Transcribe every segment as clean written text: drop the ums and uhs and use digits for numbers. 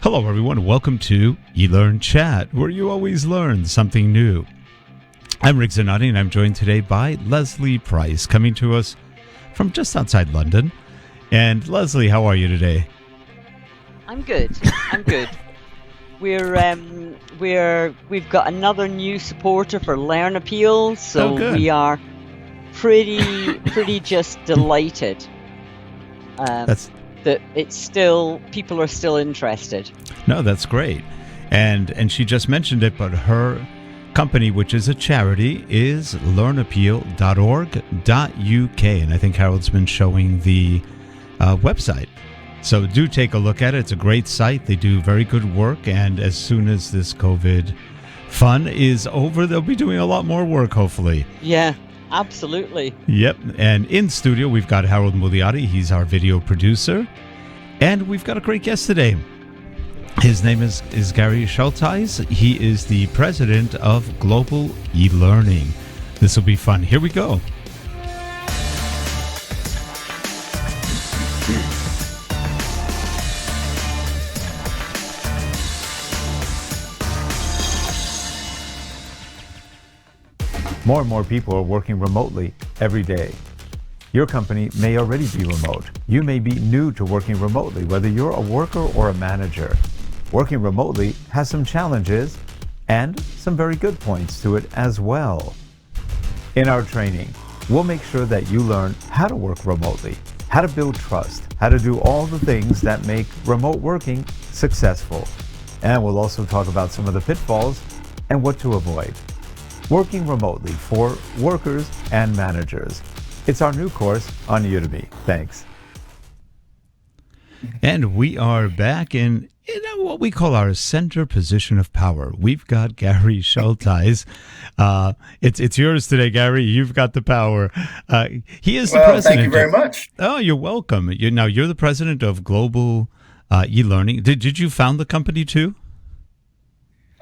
Hello, everyone. Welcome to eLearnChat, where you always learn something new. I'm Regionality, and I'm joined today by Leslie Price, coming to us from just outside London. And Leslie, how are you today? I'm good. We've got another new supporter for Learn Appeal, so we are pretty just delighted. That it's still, people are still interested. No, that's great. And she just mentioned it, but her company, which is a charity, is learnappeal.org.uk. And I think Harold's been showing the website. So do take a look at it. It's a great site. They do very good work. And as soon as this COVID fun is over, they'll be doing a lot more work, hopefully. Yeah. Absolutely. Yep. And in studio, we've got Harold Muliati. He's our video producer. And we've got a great guest today. His name is Gary Schulties. He is the president of Global eLearning. This will be fun. Here we go. More and more people are working remotely every day. Your company may already be remote. You may be new to working remotely, whether you're a worker or a manager. Working remotely has some challenges and some very good points to it as well. In our training, we'll make sure that you learn how to work remotely, how to build trust, how to do all the things that make remote working successful. And we'll also talk about some of the pitfalls and what to avoid. Working remotely for workers and managers. It's our new course on Udemy. Thanks. And we are back in what we call our center position of power. We've got Gary Schulties. It's yours today, Gary. You've got the power. He is the president. Thank you very much. Oh, you're welcome. You're the president of Global eLearning. Did you found the company too?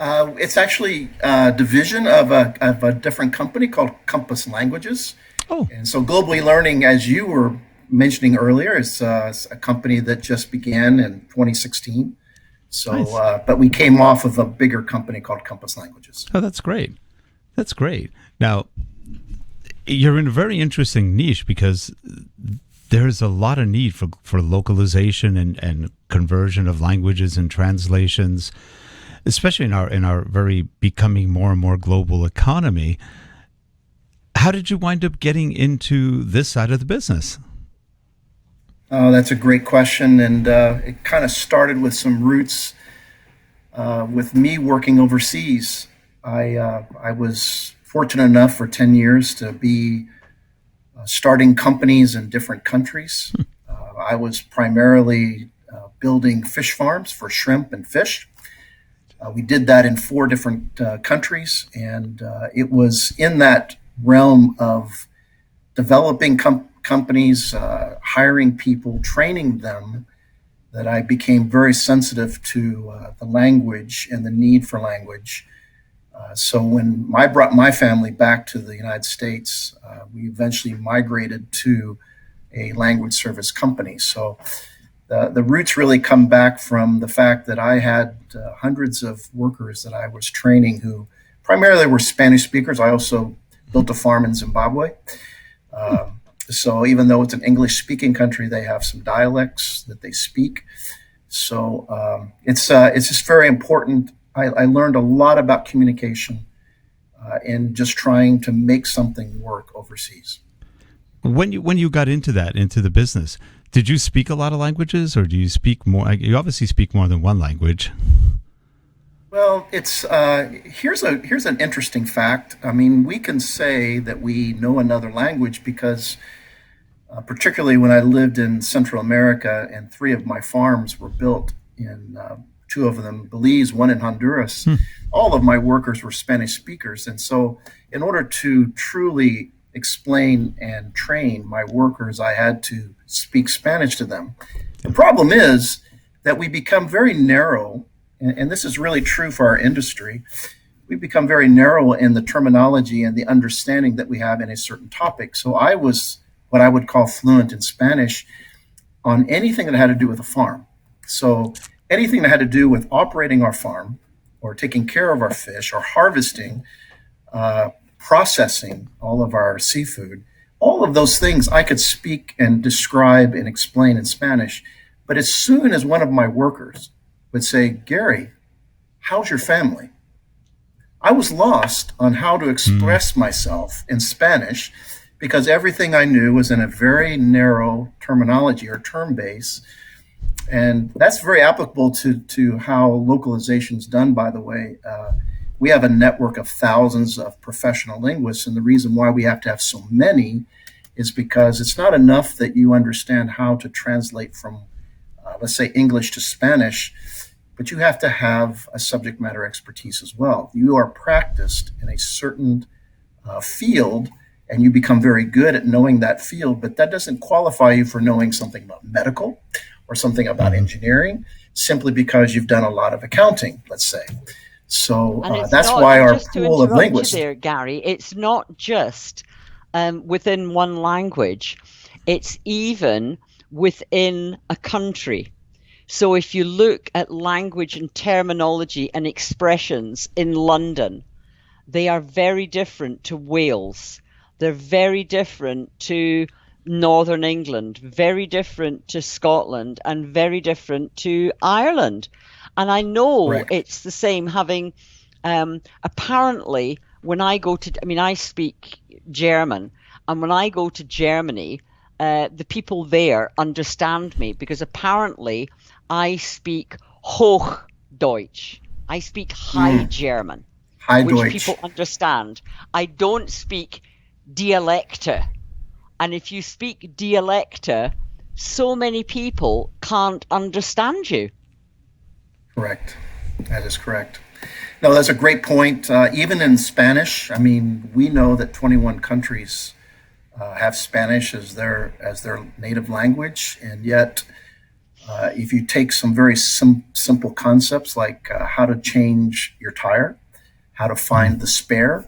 It's actually a division of a different company called Compass Languages. Oh. And so Global eLearning, as you were mentioning earlier, is a company that just began in 2016. So, nice. But we came off of a bigger company called Compass Languages. Oh, that's great. That's great. Now, you're in a very interesting niche because there's a lot of need for localization and conversion of languages and translations, especially in our very becoming more and more global economy. How did you wind up getting into this side of the business? Oh, that's a great question. And it kind of started with some roots with me working overseas. I was fortunate enough for 10 years to be starting companies in different countries. I was primarily building fish farms for shrimp and fish. We did that in 4 different countries, and it was in that realm of developing companies, hiring people, training them, that I became very sensitive to the language and the need for language. So when I brought my family back to the United States, we eventually migrated to a language service company. So the roots really come back from the fact that I had hundreds of workers that I was training who primarily were Spanish speakers. I also built a farm in Zimbabwe. So even though it's an English-speaking country, they have some dialects that they speak. So it's just very important. I learned a lot about communication and just trying to make something work overseas. When you got into the business, did you speak a lot of languages, or do you speak more? You obviously speak more than one language. Well, it's here's an interesting fact. I mean, we can say that we know another language because, particularly when I lived in Central America, and 3 of my farms were built in 2 of them, Belize, 1 in Honduras. All of my workers were Spanish speakers, and so in order to truly explain and train my workers, I had to speak Spanish to them. The problem is that we become very narrow, and this is really true for our industry. We become very narrow in the terminology and the understanding that we have in a certain topic. So I was what I would call fluent in Spanish on anything that had to do with a farm. So anything that had to do with operating our farm or taking care of our fish or harvesting, processing all of our seafood, all of those things I could speak and describe and explain in Spanish. But as soon as one of my workers would say, Gary, how's your family? I was lost on how to express myself in Spanish because everything I knew was in a very narrow terminology or term base. And that's very applicable to how localization is done, by the way. We have a network of thousands of professional linguists, and the reason why we have to have so many is because it's not enough that you understand how to translate from, let's say, English to Spanish, but you have to have a subject matter expertise as well. You are practiced in a certain field, and you become very good at knowing that field, but that doesn't qualify you for knowing something about medical or something about engineering, simply because you've done a lot of accounting, let's say. So that's why our pool of linguists. There, Gary, it's not just within one language; it's even within a country. So if you look at language and terminology and expressions in London, they are very different to Wales. They're very different to Northern England, very different to Scotland, and very different to Ireland. And I know it's the same, having apparently when I go to, I speak German, and when I go to Germany, the people there understand me because apparently I speak Hochdeutsch. I speak High German, which people understand. I don't speak Dialekte. And if you speak Dialekte, so many people can't understand you. Correct. That is correct. No, that's a great point. Even in Spanish, we know that 21 countries have Spanish as their native language, and yet if you take some very simple concepts like how to change your tire, how to find the spare,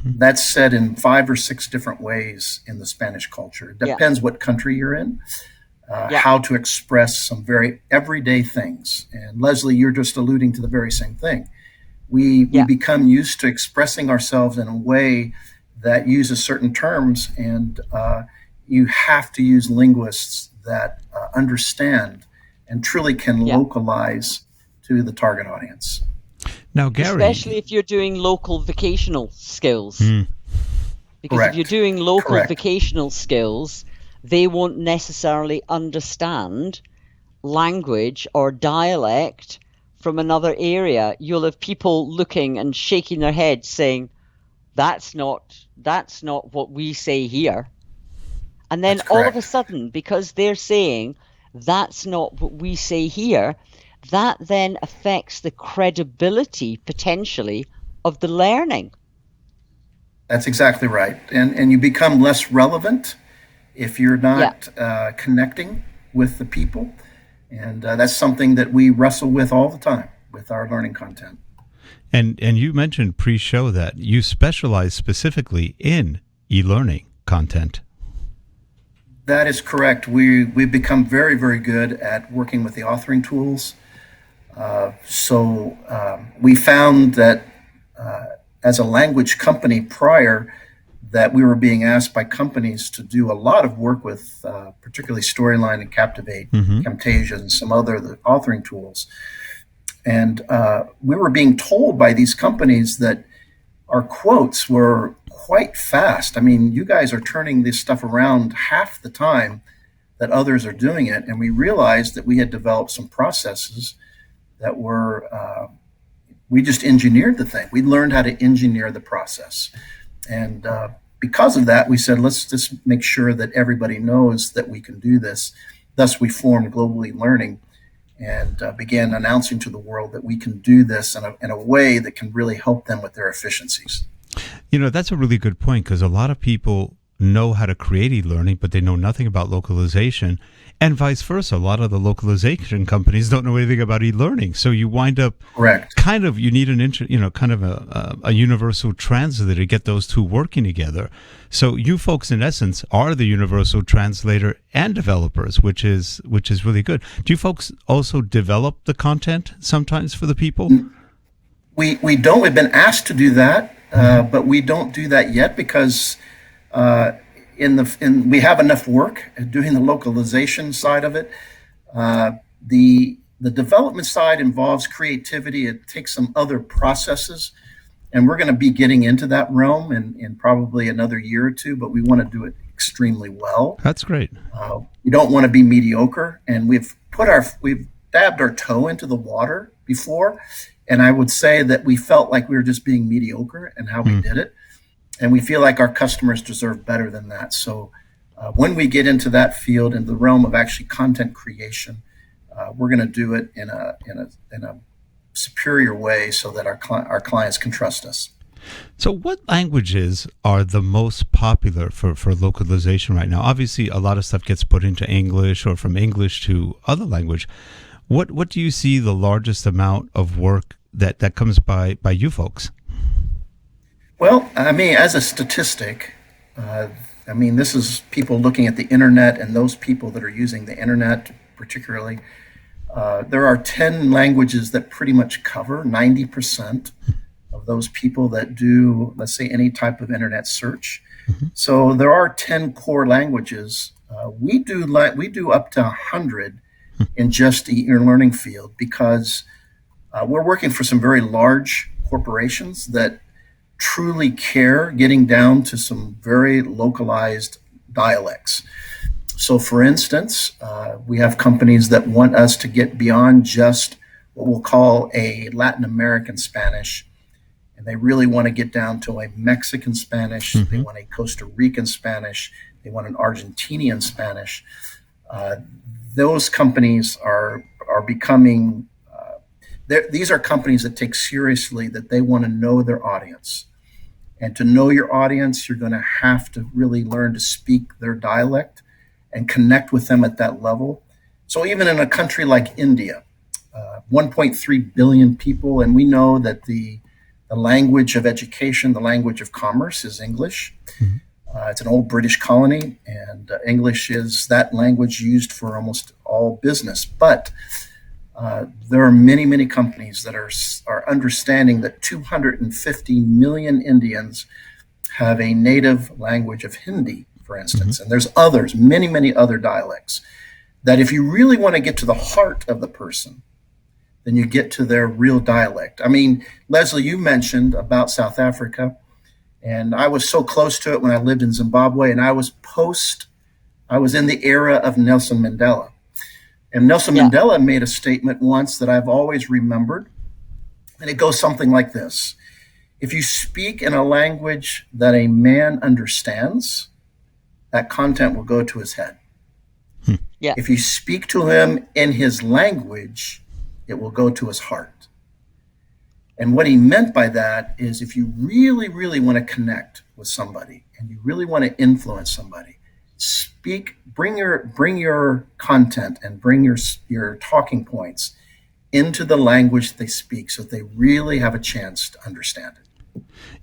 that's said in 5 or 6 different ways in the Spanish culture. It depends what country you're in. How to express some very everyday things. And Leslie, you're just alluding to the very same thing. We become used to expressing ourselves in a way that uses certain terms, and you have to use linguists that understand and truly can localize to the target audience. Now, Gary, especially if you're doing local vocational skills, because if you're doing local vocational skills, they won't necessarily understand language or dialect from another area. You'll have people looking and shaking their heads saying, that's not what we say here. And then all of a sudden, because they're saying that's not what we say here, that then affects the credibility potentially of the learning. That's exactly right. And you become less relevant if you're not connecting with the people. And that's something that we wrestle with all the time with our learning content. And you mentioned pre-show that you specialize specifically in e-learning content. That is correct. We've become very, very good at working with the authoring tools. So we found that as a language company prior, that we were being asked by companies to do a lot of work with particularly Storyline and Captivate, Camtasia, and some other authoring tools. And we were being told by these companies that our quotes were quite fast. You guys are turning this stuff around half the time that others are doing it. And we realized that we had developed some processes that were, we just engineered the thing. We learned how to engineer the process. And because of that, we said, let's just make sure that everybody knows that we can do this. Thus, we formed Global eLearning and began announcing to the world that we can do this in a way that can really help them with their efficiencies. That's a really good point, because a lot of people know how to create e-learning, but they know nothing about localization, and vice versa. A lot of the localization companies don't know anything about e-learning. So you wind up Correct. kind of, you need kind of a universal translator to get those two working together. So you folks, in essence, are the universal translator and developers, which is really good. Do you folks also develop the content sometimes for the people? We don't. We've been asked to do that, but we don't do that yet because we have enough work doing the localization side of it. The development side involves creativity. It takes some other processes, and we're going to be getting into that realm in probably another year or two. But we want to do it extremely well. That's great. We don't want to be mediocre, and we've dabbed our toe into the water before, and I would say that we felt like we were just being mediocre in how we did it. And we feel like our customers deserve better than that. So when we get into that field, in the realm of actually content creation, we're going to do it in a superior way so that our clients can trust us. So what languages are the most popular for localization right now? Obviously, a lot of stuff gets put into English or from English to other language. What do you see the largest amount of work that comes by you folks? Well, I mean, as a statistic, this is people looking at the internet and those people that are using the internet particularly. There are 10 languages that pretty much cover 90% of those people that do, let's say, any type of internet search. So there are 10 core languages. We do up to 100 in just the eLearning field because we're working for some very large corporations that truly care, getting down to some very localized dialects. So for instance, we have companies that want us to get beyond just what we'll call a Latin American Spanish, and they really want to get down to a Mexican Spanish, they want a Costa Rican Spanish, they want an Argentinian Spanish. Those companies are becoming, these are companies that take seriously that they want to know their audience. And to know your audience, you're going to have to really learn to speak their dialect and connect with them at that level. So even in a country like India, 1.3 billion people, and we know that the language of education, the language of commerce is English. It's an old British colony, and English is that language used for almost all business. But there are many, many companies that are understanding that 250 million Indians have a native language of Hindi, for instance. And there's others, many, many other dialects, that if you really want to get to the heart of the person, then you get to their real dialect. I mean, Leslie, you mentioned about South Africa, and I was so close to it when I lived in Zimbabwe, and I was in the era of Nelson Mandela. And Nelson Mandela made a statement once that I've always remembered, and it goes something like this. If you speak in a language that a man understands, that content will go to his head. If you speak to him in his language, it will go to his heart. And what he meant by that is if you really, really want to connect with somebody and you really want to influence somebody, bring your content and bring your talking points into the language they speak so that they really have a chance to understand it.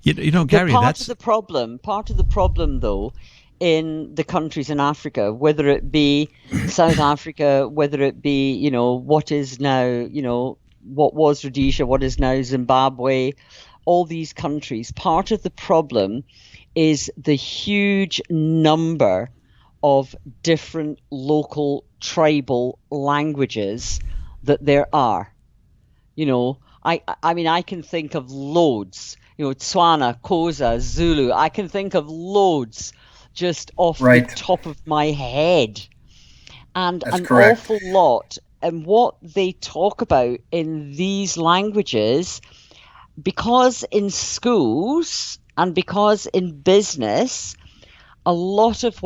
You know, Gary, part of the problem though, in the countries in Africa, whether it be South Africa, whether it be, what is now, what was Rhodesia, what is now Zimbabwe, all these countries, part of the problem is the huge number of different local tribal languages that there are. I mean, I can think of loads, Tswana, Xhosa, Zulu, I can think of loads just off the top of my head. And That's an correct. awful lot. And what they talk about in these languages, because in schools and because in business, a lot of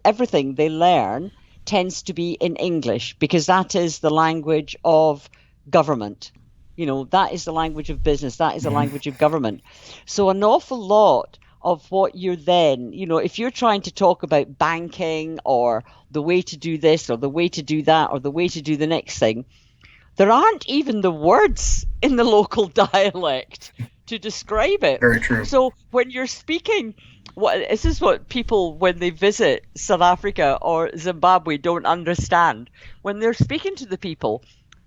everything they learn tends to be in English because that is the language of government. That is the language of business. That is the language of government. So an awful lot of what you're then, if you're trying to talk about banking or the way to do this or the way to do that or the way to do the next thing, there aren't even the words in the local dialect to describe it. Very true. So when you're speaking, this is what people, when they visit South Africa or Zimbabwe, don't understand. When they're speaking to the people,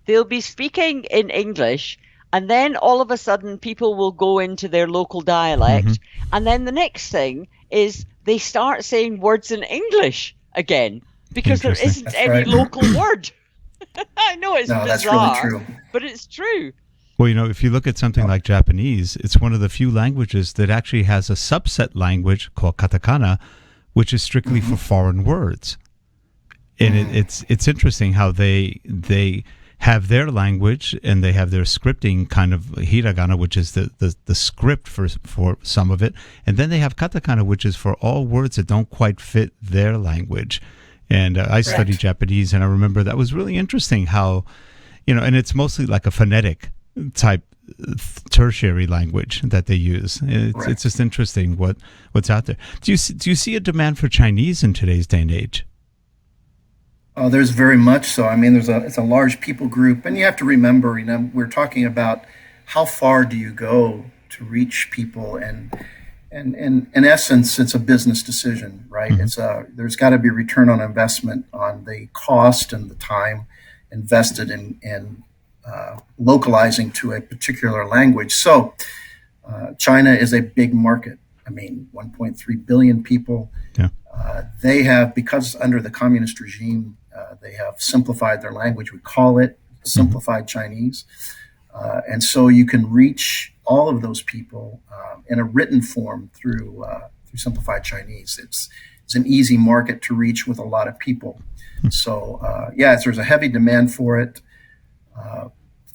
they'll be speaking in English, and then all of a sudden people will go into their local dialect, and then the next thing is they start saying words in English again because there isn't That's any right. local word. I know it's bizarre, that's really true. but it's true. Well, if you look at something like Japanese, it's one of the few languages that actually has a subset language called katakana, which is strictly for foreign words. And it's interesting how they have their language and they have their scripting kind of hiragana, which is the script for some of it. And then they have katakana, which is for all words that don't quite fit their language. And I studied Japanese, and I remember that was really interesting how, and it's mostly like a phonetic type tertiary language that they use. It's just interesting what's out there. Do you see a demand for Chinese in today's day and age? Oh, there's very much so. I mean, it's a large people group, and you have to remember, we're talking about how far do you go to reach people, and in essence, it's a business decision, right? There's got to be return on investment on the cost and the time invested in localizing to a particular language. So China is a big market. I mean, 1.3 billion people. Yeah. They have, because under the communist regime, they have simplified their language. We call it simplified Chinese. And so you can reach all of those people in a written form through simplified Chinese. It's an easy market to reach with a lot of people. So there's a heavy demand for it.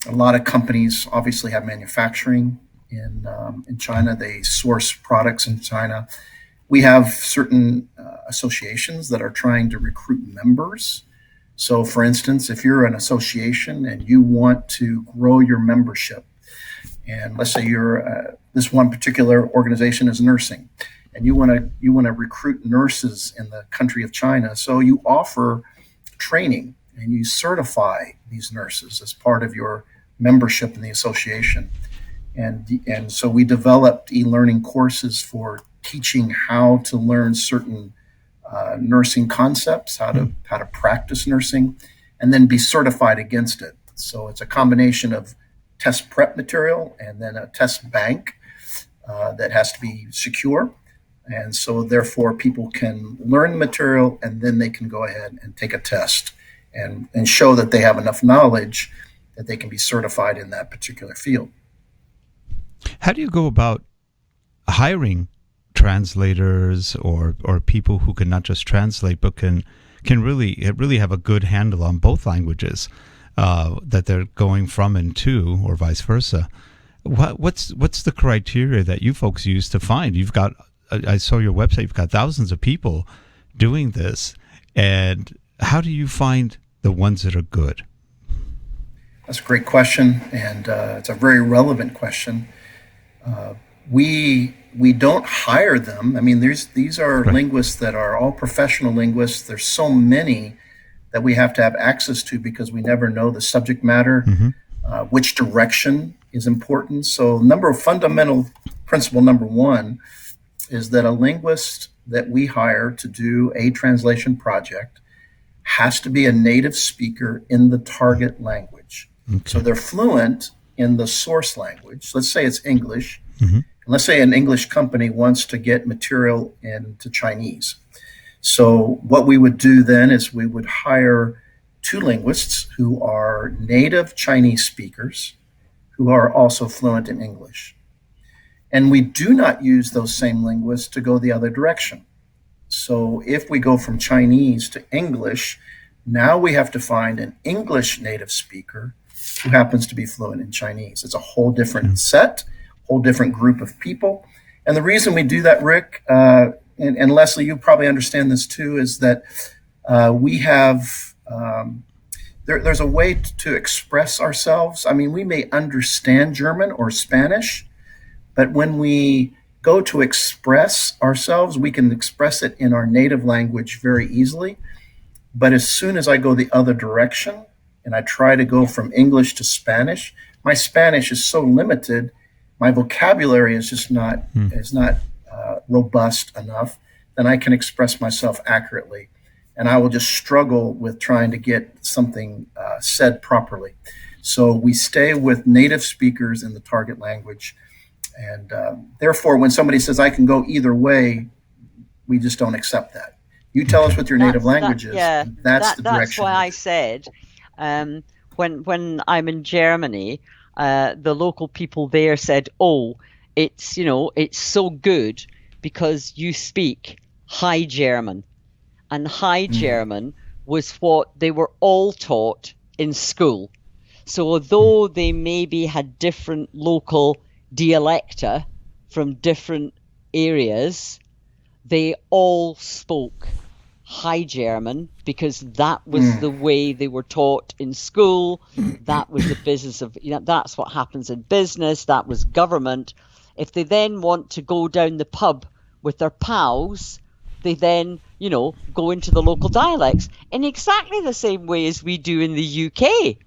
A lot of companies obviously have manufacturing in China. They source products in China. We have certain associations that are trying to recruit members. So, for instance, if you're an association and you want to grow your membership, and let's say you're this one particular organization is nursing, and you want to recruit nurses in the country of China, so you offer training and you certify these nurses as part of your membership in the association. And so we developed e-learning courses for teaching how to learn certain nursing concepts, how to practice nursing, and then be certified against it. So it's a combination of test prep material and then a test bank that has to be secure. And so therefore people can learn the material and then they can go ahead and take a test and show that they have enough knowledge that they can be certified in that particular field. How do you go about hiring translators or people who can not just translate but can really have a good handle on both languages that they're going from and to, or vice versa? What's the criteria that you folks use to find? You've got, I saw your website, you've got thousands of people doing this, and how do you find the ones that are good? That's a great question, and it's a very relevant question. We don't hire them. I mean, these are linguists that are all professional linguists. There's so many that we have to have access to because we never know the subject matter, which direction is important. So fundamental principle number one is that a linguist that we hire to do a translation project has to be a native speaker in the target language. Okay. So they're fluent in the source language. Let's say it's English. Let's say an English company wants to get material into Chinese. So what we would do then is we would hire 2 linguists who are native Chinese speakers who are also fluent in English. And we do not use those same linguists to go the other direction. So if we go from Chinese to English, now we have to find an English native speaker who happens to be fluent in Chinese. It's a whole different set, whole different group of people. And the reason we do that, Rick, and Leslie, you probably understand this too, is that we have, there's a way to express ourselves. I mean, we may understand German or Spanish, but when we go to express ourselves, we can express it in our native language very easily. But as soon as I go the other direction and I try to go from English to Spanish, my Spanish is so limited, my vocabulary is just not robust enough, then I can express myself accurately. And I will just struggle with trying to get something said properly. So we stay with native speakers in the target language. And therefore, when somebody says, I can go either way, we just don't accept that. You tell us what your native language is. That's the direction. That's why I said, when I'm in Germany, the local people there said, oh, it's so good because you speak High German. And High German was what they were all taught in school. So although they maybe had different local dialecta from different areas, they all spoke High German because that was the way they were taught in school. That was the business of, that's what happens in business. That was government. If they then want to go down the pub with their pals, they then, go into the local dialects in exactly the same way as we do in the UK.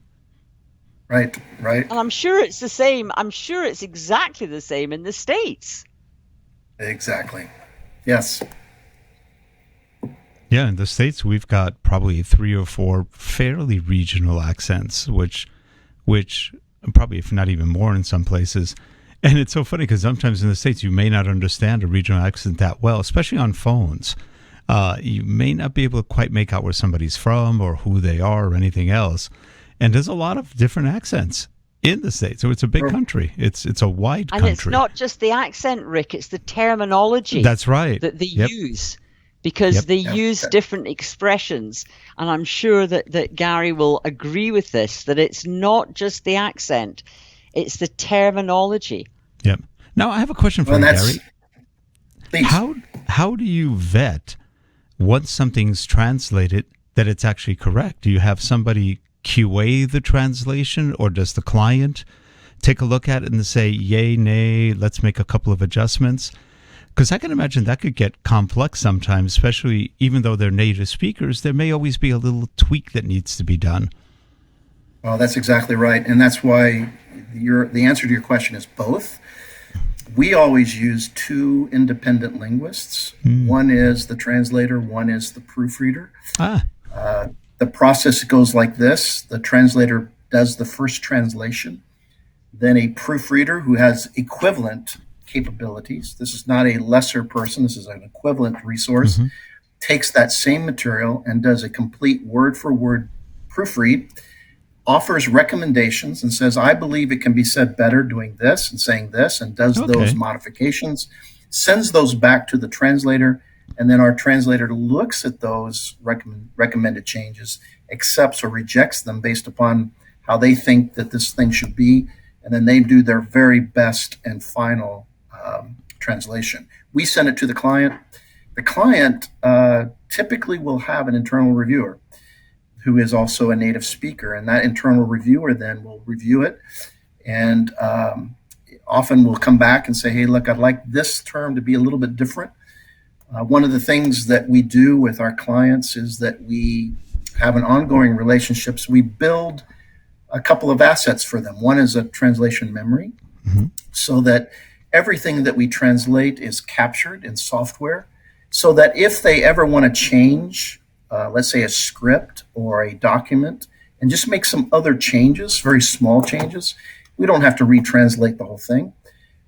Right. And I'm sure it's the same. I'm sure it's exactly the same in the States. Exactly. Yes. Yeah, in the States, we've got probably 3 or 4 fairly regional accents, which probably, if not even more in some places. And it's so funny because sometimes in the States, you may not understand a regional accent that well, especially on phones. You may not be able to quite make out where somebody's from or who they are or anything else. And there's a lot of different accents in the States. So it's a big country. It's a wide country. And it's not just the accent, Rick. It's the terminology. That's right. That they use. Because they use different expressions. And I'm sure that Gary will agree with this, that it's not just the accent. It's the terminology. Yep. Now, I have a question for you, Gary. Please. How do you vet once something's translated that it's actually correct? Do you have somebody QA the translation, or does the client take a look at it and say, yay, nay, let's make a couple of adjustments? Because I can imagine that could get complex sometimes, especially even though they're native speakers, there may always be a little tweak that needs to be done. Well, that's exactly right. And that's why the answer to your question is both. We always use 2 independent linguists. One is the translator, one is the proofreader. The process goes like this. The translator does the first translation. Then a proofreader who has equivalent capabilities, this is not a lesser person, this is an equivalent resource, takes that same material and does a complete word-for-word proofread, offers recommendations and says, I believe it can be said better doing this and saying this, and does those modifications, sends those back to the translator, and then our translator looks at those recommended changes, accepts or rejects them based upon how they think that this thing should be, and then they do their very best and final translation. We send it to the client. The client typically will have an internal reviewer who is also a native speaker, and that internal reviewer then will review it and often will come back and say, hey, look, I'd like this term to be a little bit different. One of the things that we do with our clients is that we have an ongoing relationship. So we build a couple of assets for them. One is a translation memory, so that everything that we translate is captured in software, so that if they ever want to change, let's say a script or a document, and just make some other changes, very small changes, we don't have to retranslate the whole thing.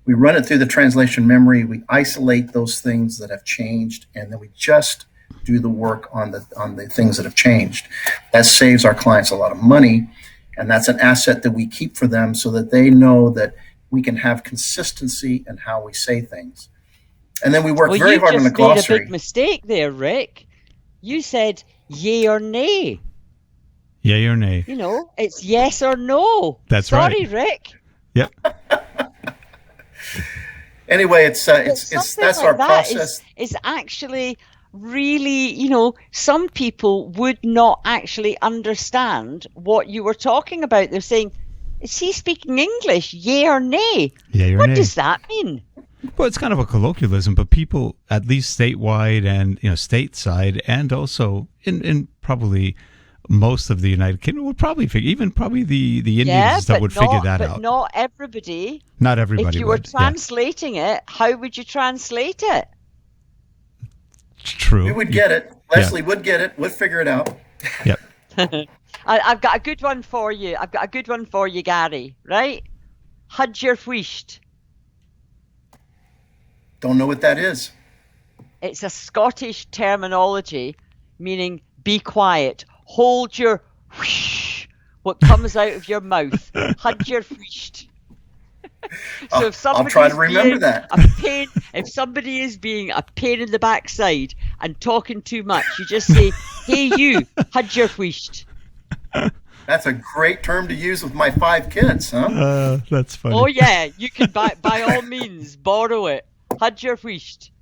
We run it through the translation memory, we isolate those things that have changed, and then we just do the work on the things that have changed. That saves our clients a lot of money, and that's an asset that we keep for them so that they know that we can have consistency in how we say things. And then we work very hard on the glossary. You just made a big mistake there, Rick. You said yay or nay. Yay or nay. It's yes or no. That's right. Sorry, Rick. Yep. Anyway, it's that's our process. Is actually really, some people would not actually understand what you were talking about. They're saying, is he speaking English? Yay or nay? Yay or nay. What does that mean? Well, it's kind of a colloquialism, but people, at least statewide and stateside, and also in probably most of the United Kingdom would probably figure, even probably the Indians that would figure that out. But not everybody. Not everybody. If you were translating it, how would you translate it? True. We would get it. Leslie would get it. We'd figure it out. Yep. I've got a good one for you. Gary. Right? Had your wished. Don't know what that is. It's a Scottish terminology meaning be quiet. Hold your whoosh, what comes out of your mouth. Had your wished. So if I'll try to remember that. If somebody is being a pain in the backside and talking too much, you just say, "Hey, you, had your wished." That's a great term to use with my 5 kids, huh? That's funny. Oh yeah, you can by all means borrow it. Had your wished.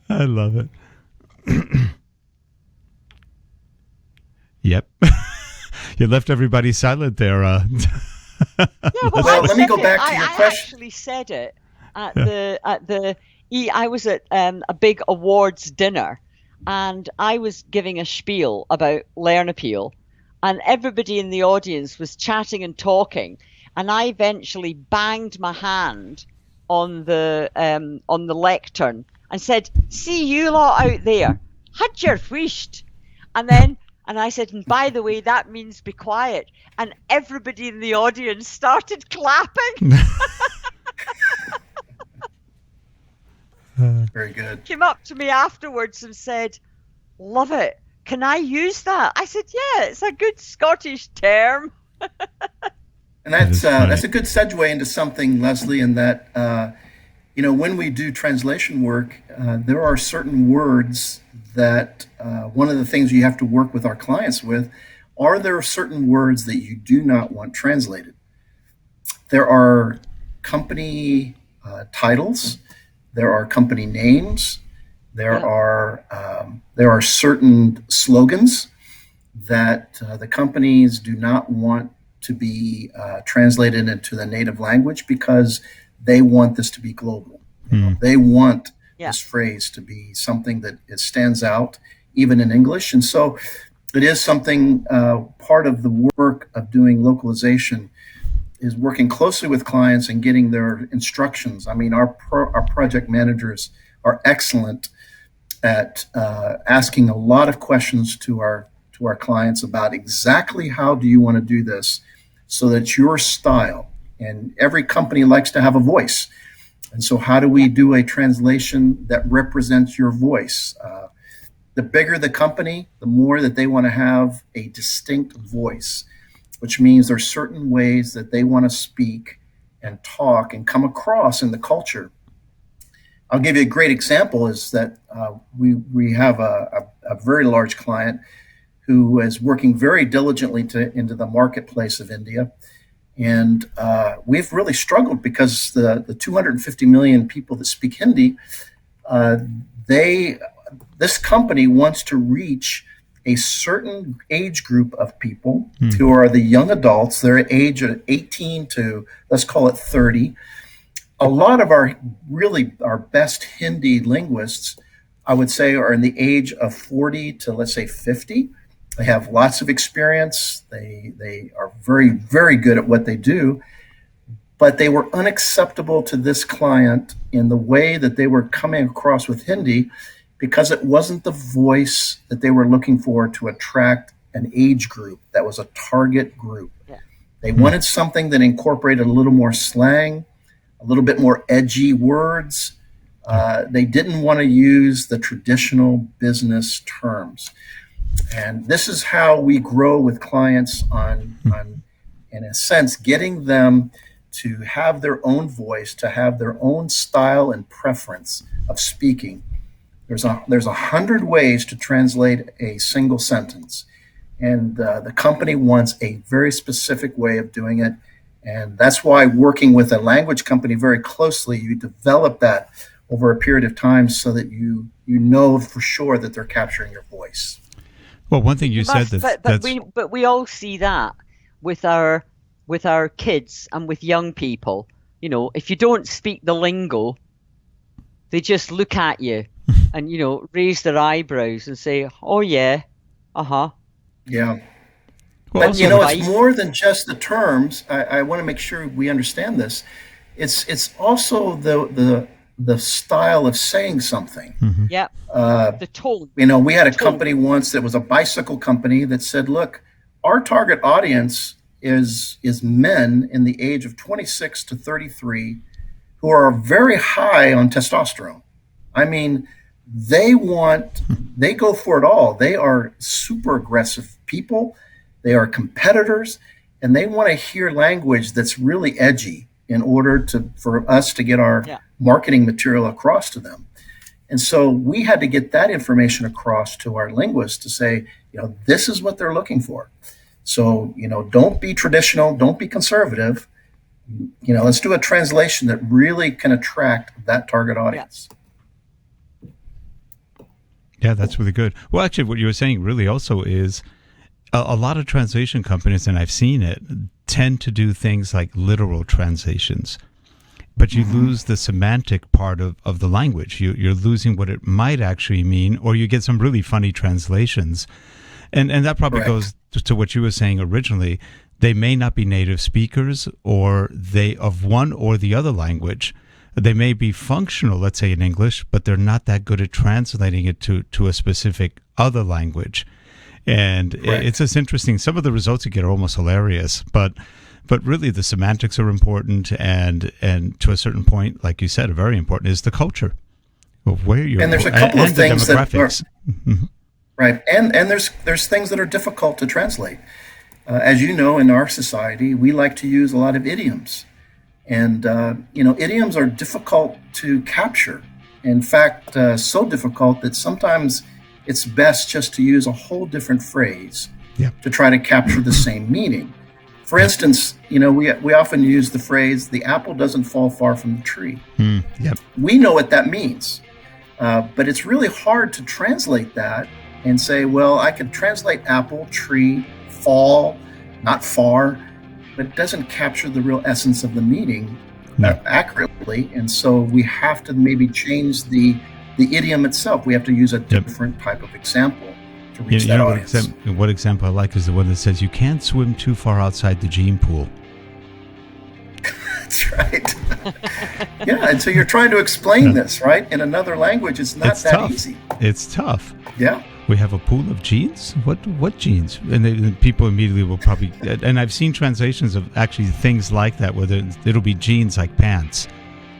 I love it. Yep. You left everybody silent there. Yeah, well, let me go back to your question. I actually said it at I was at a big awards dinner, and I was giving a spiel about Learn Appeal, and everybody in the audience was chatting and talking, and I eventually banged my hand on the lectern and said, "See you lot out there, had your wished," and I said, "And by the way, that means be quiet." And everybody in the audience started clapping. Very good. Came up to me afterwards and said, "Love it. Can I use that?" I said, "Yeah, it's a good Scottish term." And that's a good segue into something, Leslie, in that, when we do translation work, there are certain words that one of the things you have to work with our clients with, are there certain words that you do not want translated? There are company titles, there are company names, there are certain slogans that the companies do not want to be translated into the native language because they want this to be global. They want this phrase to be something that it stands out even in English. And so it is something, part of the work of doing localization is working closely with clients and getting their instructions. I mean, our project managers are excellent at asking a lot of questions to our clients about exactly how do you want to do this so that your style, and every company likes to have a voice. And so how do we do a translation that represents your voice? The bigger the company, the more that they want to have a distinct voice, which means there's certain ways that they want to speak and talk and come across in the culture. I'll give you a great example is that we have a very large client who is working very diligently into the marketplace of India. And we've really struggled because the 250 million people that speak Hindi, this company wants to reach a certain age group of people who are the young adults. They're age of 18 to, let's call it 30. A lot of our best Hindi linguists, I would say, are in the age of 40 to, let's say, 50. They have lots of experience. They are very, very good at what they do. But they were unacceptable to this client in the way that they were coming across with Hindi because it wasn't the voice that they were looking for to attract an age group that was a target group. Yeah. They wanted something that incorporated a little more slang, a little bit more edgy words. They didn't want to use the traditional business terms. And this is how we grow with clients on in a sense, getting them to have their own voice, to have their own style and preference of speaking. There's 100 ways to translate a single sentence. And the company wants a very specific way of doing it. And that's why working with a language company very closely, you develop that over a period of time so that you know for sure that they're capturing your voice. Well, one thing you said but we all see that with our kids and with young people. if you don't speak the lingo, they just look at you and, raise their eyebrows and say, oh, yeah, uh-huh. Yeah. Well, But, it's more than just the terms. I want to make sure we understand this. It's also the style of saying something. Mm-hmm. Yeah. The tone. We had a company once that was a bicycle company that said, look, our target audience is men in the age of 26 to 33 who are very high on testosterone. I mean, they go for it all. They are super aggressive people. They are competitors, and they want to hear language that's really edgy in order for us to get our marketing material across to them. And so we had to get that information across to our linguists to say, this is what they're looking for. So, don't be traditional, don't be conservative. Let's do a translation that really can attract that target audience. Yeah, that's really good. Well, actually, what you were saying really also is a lot of translation companies, and I've seen it, tend to do things like literal translations. But you lose the semantic part of the language. You're losing what it might actually mean, or you get some really funny translations. And that probably goes to what you were saying originally. They may not be native speakers, or they of one or the other language. They may be functional, let's say in English, but they're not that good at translating it to a specific other language. And it's just interesting. Some of the results you get are almost hilarious, but really the semantics are important, and to a certain point, like you said, very important is the culture of where you're. And there's a couple of things that are, right, and there's things that are difficult to translate. As you know, in our society, we like to use a lot of idioms, and idioms are difficult to capture. In fact, so difficult that sometimes it's best just to use a whole different phrase to try to capture the same meaning. For instance, we often use the phrase, the apple doesn't fall far from the tree. We know what that means, but it's really hard to translate that and say, well, I could translate apple, tree, fall, not far, but it doesn't capture the real essence of the meaning accurately. And so we have to maybe change the idiom itself. We have to use a different type of example to reach that audience. What example I like is the one that says, you can't swim too far outside the gene pool. That's right. And so you're trying to explain this, right? In another language, it's not that tough. Easy. It's tough. Yeah. We have a pool of jeans? What jeans? And people immediately will probably... And I've seen translations of actually things like that, where it'll be jeans like pants.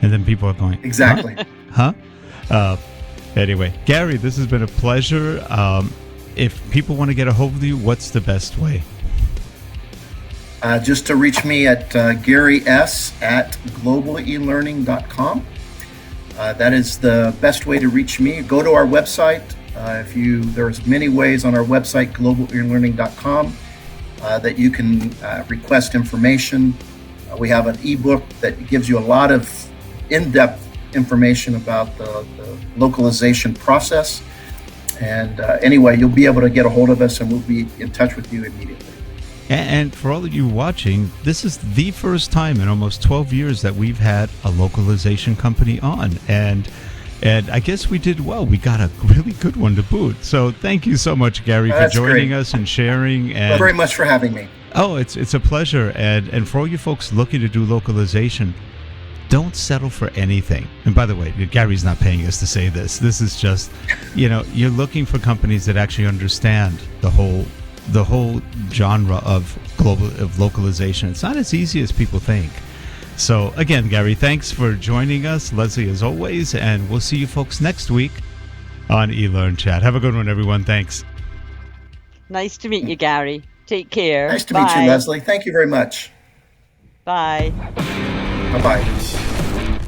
And then people are going... Exactly. Huh? Anyway, Gary, this has been a pleasure. If people want to get a hold of you, what's the best way? Just to reach me at Gary S. at globalelearning.com. That is the best way to reach me. Go to our website. There's many ways on our website, globalelearning.com, that you can request information. We have an ebook that gives you a lot of in-depth information about the localization process. And anyway, you'll be able to get a hold of us, and we'll be in touch with you immediately. And for all of you watching, this is the first time in almost 12 years that we've had a localization company on. And I guess we did well. We got a really good one to boot. So thank you so much, Gary, for joining us and sharing. And Thank you very much for having me. Oh, it's a pleasure. And for all you folks looking to do localization, don't settle for anything. And by the way, Gary's not paying us to say this. This is just, you're looking for companies that actually understand the whole genre of localization. It's not as easy as people think. So again, Gary, thanks for joining us. Leslie, as always, and we'll see you folks next week on eLearnChat. Have a good one, everyone. Thanks. Nice to meet you, Gary. Take care. Nice to meet you, Leslie. Thank you very much. Bye. Bye-bye.